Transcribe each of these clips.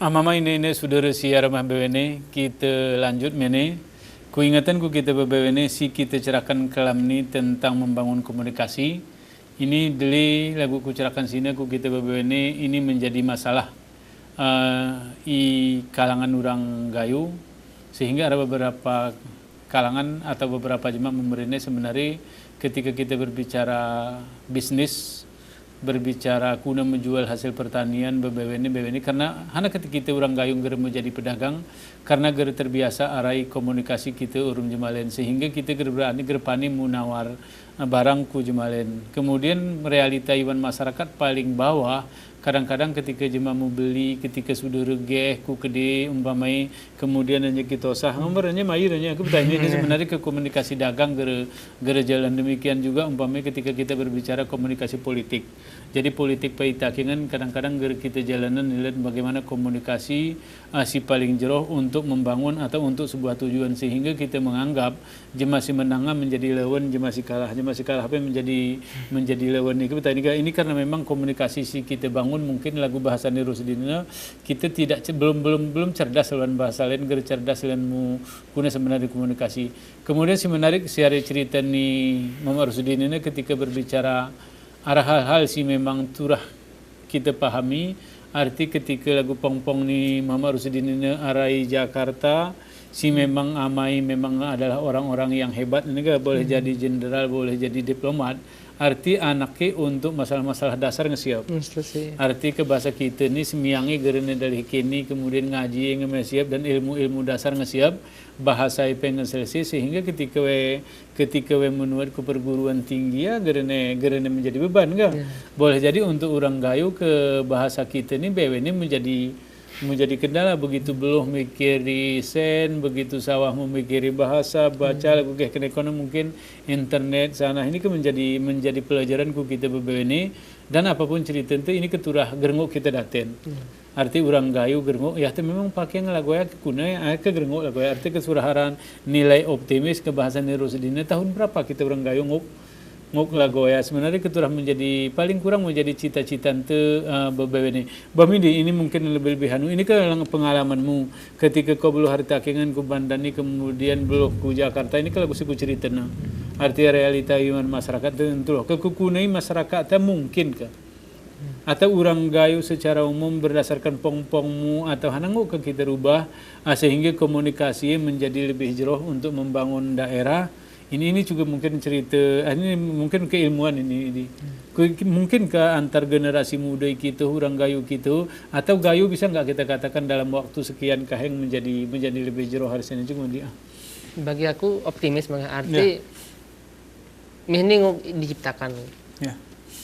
Mama ini saudara siar mah bewene kita lanjut mene. Ku ingatan ku kita bewene si kita cerahkan kelam ni tentang membangun komunikasi. Ini dari lagu ku cerahkan sini ku kita bewene ini menjadi masalah i kalangan orang gayu sehingga ada beberapa kalangan atau beberapa jemaat memberinya sebenarnya ketika kita berbicara bisnis, berbicara kuna menjual hasil pertanian BBWN karena hanya ketika kita orang gayung gere menjadi pedagang karena gere terbiasa arai komunikasi kita urung jemalen sehingga kita gere berani gere pani munawar barang ku jemalen. Kemudian realita iwan masyarakat paling bawah kadang-kadang ketika jemaah mau beli, ketika sudah regeh ku kede umpamai kemudian hanya kita sah nomornya mayurnya aku bertanya ini sebenarnya ke komunikasi dagang gere jalan demikian juga umpamai ketika kita berbicara komunikasi politik. Jadi politik paitakingan kadang-kadang gere kita jalanan lihat bagaimana komunikasi si paling jeroh untuk membangun atau untuk sebuah tujuan sehingga kita menganggap jemaah si menangah menjadi lawan jemaah si kalah apa menjadi lawan ini karena memang komunikasi si kita bangun mungkin lagu bahasa Rusdina kita tidak belum cerdas lawan bahasa lain gere cerdas lawan mu guna sebenarnya komunikasi. Kemudian si menarik si hari cerita ni Mama Rusdina ini ketika berbicara arah hal-hal si memang turah kita pahami arti ketika lagu pong-pong ni Mama Rusdina ini arai Jakarta si memang amai memang adalah orang-orang yang hebat ini boleh jadi jenderal boleh jadi diplomat arti anaknya untuk masalah-masalah dasar ngesiap. Arti ke bahasa kita ni semiangi gerene dari kini kemudian ngaji ngesiap dan ilmu-ilmu dasar ngesiap bahasa IP selesai sehingga ketika we menuat ke perguruan tinggi ya gerene menjadi beban enggak? Boleh jadi untuk orang gayu ke bahasa kita ni bewe ni menjadi kendala begitu belum mikiri sen begitu sawah memikiri bahasa baca lagu kena ekonomi mungkin internet sana ini kan menjadi pelajaran ku kita ini dan apapun cerita itu ini keturah gerengok kita daten arti orang gayu gerengok ya memang pakai ngelagu ya kuna ke gerengok lagu ya arti kesuraharan nilai optimis ke bahasa Rusdina tahun berapa kita orang gayu ngok lagu ya sebenarnya keturah menjadi paling kurang menjadi cita-cita ente ini. Bamidi ini mungkin lebih hanu ini kan pengalamanmu ketika kau belum hari takingan ku bandani kemudian belum ku Jakarta ini kalau aku cerita na arti realita iman masyarakat tentu loh kekukunai masyarakat mungkin kah atau orang gayu secara umum berdasarkan pong-pongmu atau hanangu ke kita rubah sehingga komunikasi menjadi lebih jeroh untuk membangun daerah. Ini juga mungkin cerita, ini mungkin keilmuan ini. Mungkin ke antar generasi muda kita, orang gayu kita, atau gayu bisa nggak kita katakan dalam waktu sekian kaheng menjadi lebih jeroh harusnya juga dia. Bagi aku optimis arti ini diciptakan.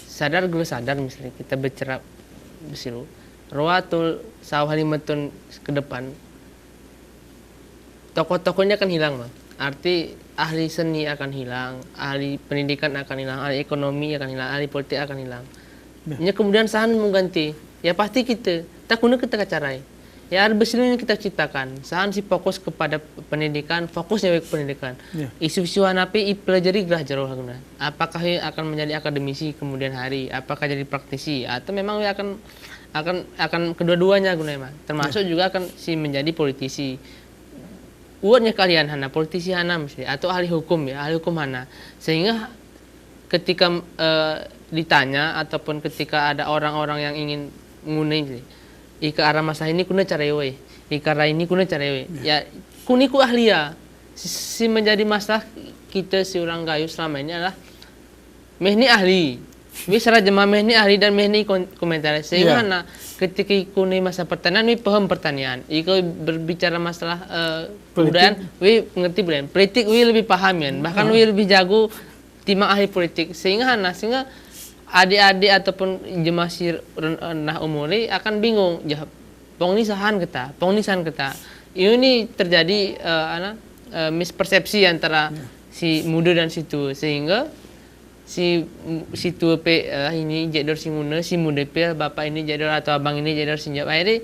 Sadar misalnya kita bercerap besilu. Roatul sawah 5 tahun ke depan tokoh-tokohnya akan hilang mah. Arti ahli seni akan hilang, ahli pendidikan akan hilang, ahli ekonomi akan hilang, ahli politik akan hilang. Kemudian sahan mengganti, ya pasti kita guna kita carai. Ya ada yang kita ciptakan. Sahan si fokus kepada pendidikan, fokusnya ke pendidikan. Isu-isu api pelajari gerah jauh guna. Apakah akan menjadi akademisi kemudian hari, apakah jadi praktisi atau memang akan kedua-duanya guna termasuk juga akan si menjadi politisi. Uatnya kalian hana politisi hana mesti atau ahli hukum hana sehingga ketika ditanya ataupun ketika ada orang-orang yang ingin ngunai ika arah masalah ini kuna carewe ika arah ini kuna carewe ya kuniku ahli ya si menjadi masalah kita si orang gayu selama ini adalah mehni ahli bisa jemaah mehni ahli dan mehni komentar sehingga hana ketika ikuni masa pertanian, wi paham pertanian. Iko berbicara masalah kebudayaan, wi ngerti budayaan. Politik wi lebih paham ya. Bahkan wi lebih jago timbang ahli politik. Sehingga adik-adik ataupun jemaah rendah umuri akan bingung. Pong ni sahan kita, pong ni sahan kita. Ini terjadi mispersepsi antara si muda dan si tua sehingga si tua pe ini jador si muda si muda pe bapak ini jador atau abang ini jador sinjap akhirnya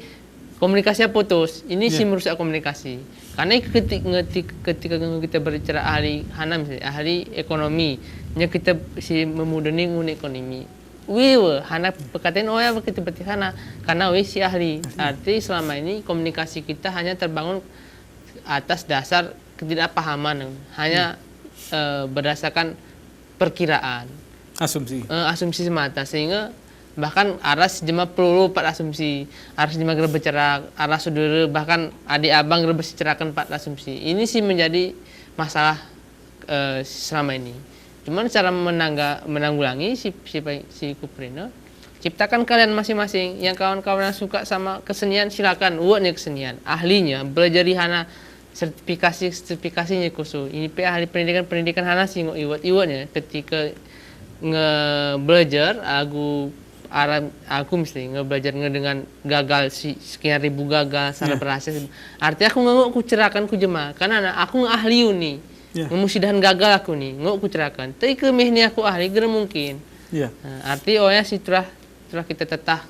komunikasinya putus ini si merusak komunikasi karena ketika kita berbicara ahli hanam ahli ekonomi nya kita si memudani ngun ekonomi wiwe hana perkataan oh ya begitu berarti hana karena we si ahli. Arti selama ini komunikasi kita hanya terbangun atas dasar ketidakpahaman, hanya berdasarkan perkiraan, asumsi semata, sehingga bahkan aras jema peluru pat asumsi, aras jema geus bercerak, aras saudara bahkan adik abang geus bercerakan pat asumsi. Ini sih menjadi masalah selama ini. Cuman cara menanggulangi si Kupreneur, ciptakan kalian masing-masing. Yang kawan-kawan yang suka sama kesenian silakan uatnya kesenian, ahlinya belajar di hana sertifikasinya khusus. Ini ahli pendidikan hana sih iwatnya ketika belajar aku mesti belajar dengan gagal sekian ribu gagal secara berhasil. Artinya aku aku cerahkan ku jemaah karena aku ahli uni. Memusidahan gagal aku nih, aku cerahkan. Tapi kemih aku ahli gara mungkin. Arti ya si turah kita tetah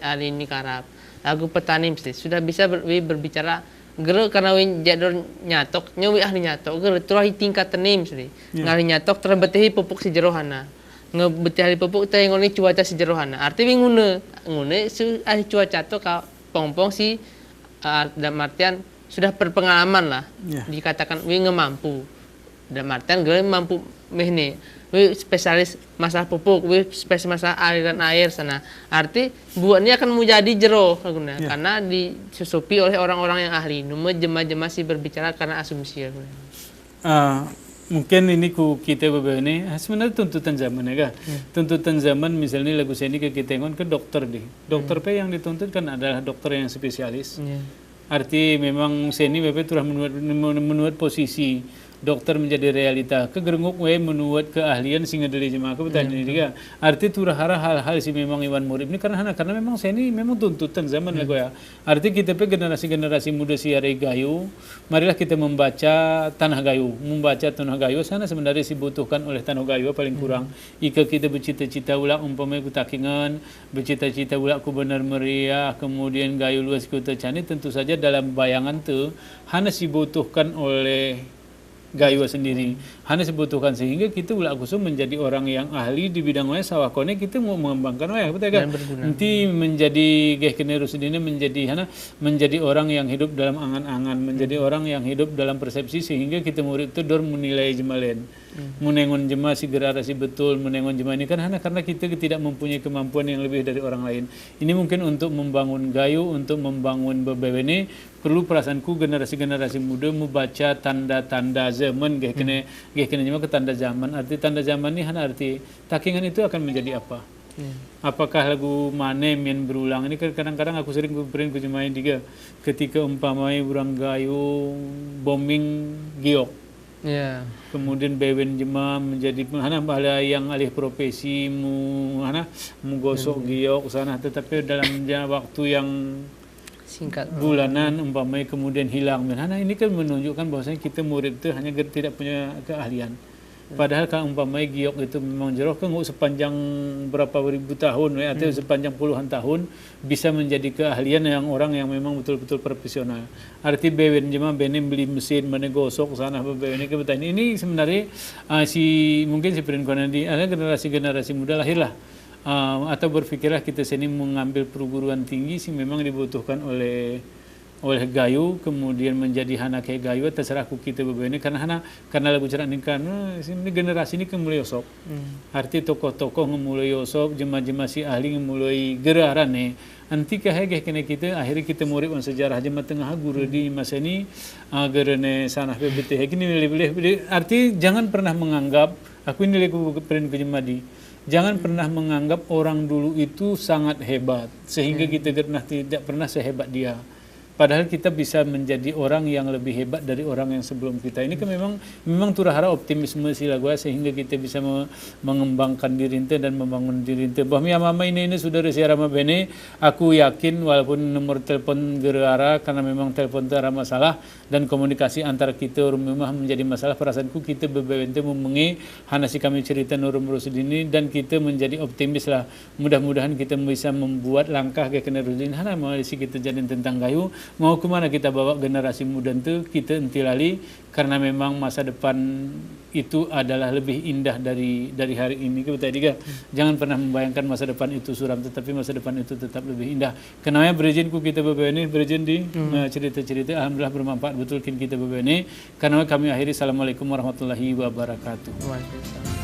ahli ini karap. Lagu petani mesti sudah bisa berbicara gara karena jador nyatok, nyawi ahli nyatok, gara turah tingkat tenim mesti. Ngali nyatok terbetihi pupuk si jerohana. Ngebetihi pupuk teh ngoni cuaca si jerohana. Arti ngune si ahli cuaca to ka pongpong si dalam artian sudah berpengalaman lah. Dikatakan ngemampu. Dalam artian gue mampu mehne, gue spesialis masalah pupuk, gue spesialis masalah aliran air sana. Arti buatnya akan menjadi jero karena disusupi oleh orang-orang yang ahli. Nume jema-jema sih berbicara karena asumsi. Mungkin ini kita beberapa ini sebenarnya tuntutan zaman ya, tuntutan zaman misalnya lagu seni ke kita ke dokter deh. Dokter yang dituntut kan adalah dokter yang spesialis. Arti memang seni BP telah menuat posisi dokter menjadi realita kegerenguk we menuat keahlian sehingga dari jemaah kebetulan ini juga arti turahara hal-hal si memang Iwan Murid ini karena memang seni memang tuntutan zaman lah ya. Arti kita generasi muda si Are Gayo, marilah kita membaca Tanah Gayo sana sebenarnya si butuhkan oleh Tanah Gayo paling kurang ika kita bercita-cita ulah umpamanya ku takingan bercita-cita ulah ku benar meriah kemudian Gayo luas ku tecani tentu saja dalam bayangan tu hanya si butuhkan oleh Gayo sendiri hanya dibutuhkan sehingga kita ulah kusum menjadi orang yang ahli di bidang sawah kone kita mau mengembangkan betul kan nanti menjadi generus ini menjadi orang yang hidup dalam angan-angan menjadi orang yang hidup dalam persepsi sehingga kita murid itu dor menilai jemalen menengon jema si gerarasi betul menengon jema ini kan karena kita tidak mempunyai kemampuan yang lebih dari orang lain. Ini mungkin untuk membangun Gayo untuk membangun bebene perlu perasaanku generasi muda membaca tanda-tanda zaman geh kena jema ke tanda zaman. Arti tanda zaman ini arti takingan itu akan menjadi apa? Apakah lagu mane yang berulang ini kadang-kadang aku sering beriin ke jemaah juga ketika umpamai orang Gayo bombing giok. Kemudian bewen jema menjadi bahala yang alih profesi mu gosok giok sana tetapi dalam waktu yang singkat bulanan umpamanya kemudian hilang ini kan menunjukkan bahwasanya kita murid itu hanya tidak punya keahlian. Padahal kalau umpamanya giok itu memang jero kan sepanjang berapa ribu tahun atau sepanjang puluhan tahun bisa menjadi keahlian yang orang yang memang betul-betul profesional. Arti bewen jema benem beli mesin mana gosok sana bewen kebetulan ini sebenarnya mungkin si Perinkonan ada generasi muda lahirlah atau berpikirlah kita sini mengambil perguruan tinggi sih memang dibutuhkan oleh Gayo kemudian menjadi hana kayak Gayo terserah ku kita beberapa ini karena lagu cerak ini karena ini generasi ini mulai yosok arti tokoh-tokoh mulai yosok jema-jema si ahli mulai geraran anti kahegeh kena kita akhirnya kita murid sejarah jema tengah guru di masa ini gerane sanah BBT ini arti jangan pernah menganggap aku ini lagu perin ke jemadi. Jangan pernah menganggap orang dulu itu sangat hebat sehingga kita tidak pernah sehebat dia. Padahal kita bisa menjadi orang yang lebih hebat dari orang yang sebelum kita. Ini kan memang turahara optimisme sila gua sehingga kita bisa mengembangkan diri ente dan membangun diri ente. Bahwa mama ini saudara si Rama Bene, aku yakin walaupun nomor telepon gerara karena memang telepon itu ada masalah dan komunikasi antara kita rumah menjadi masalah perasaanku kita bebente memengi hana si kami cerita nurum rusudini dan kita menjadi optimis lah. Mudah-mudahan kita bisa membuat langkah ke kena rusudini hana mau si kita jadi tentang Gayo mau kemana kita bawa generasi muda itu, kita entilali karena memang masa depan itu adalah lebih indah dari hari ini. Kita tadi jangan pernah membayangkan masa depan itu suram, tetapi masa depan itu tetap lebih indah. Kenapa berizinku kita ini berizin di cerita-cerita, alhamdulillah bermanfaat betul kita ini. Karena kami akhiri, assalamualaikum warahmatullahi wabarakatuh. Waalaikumsalam.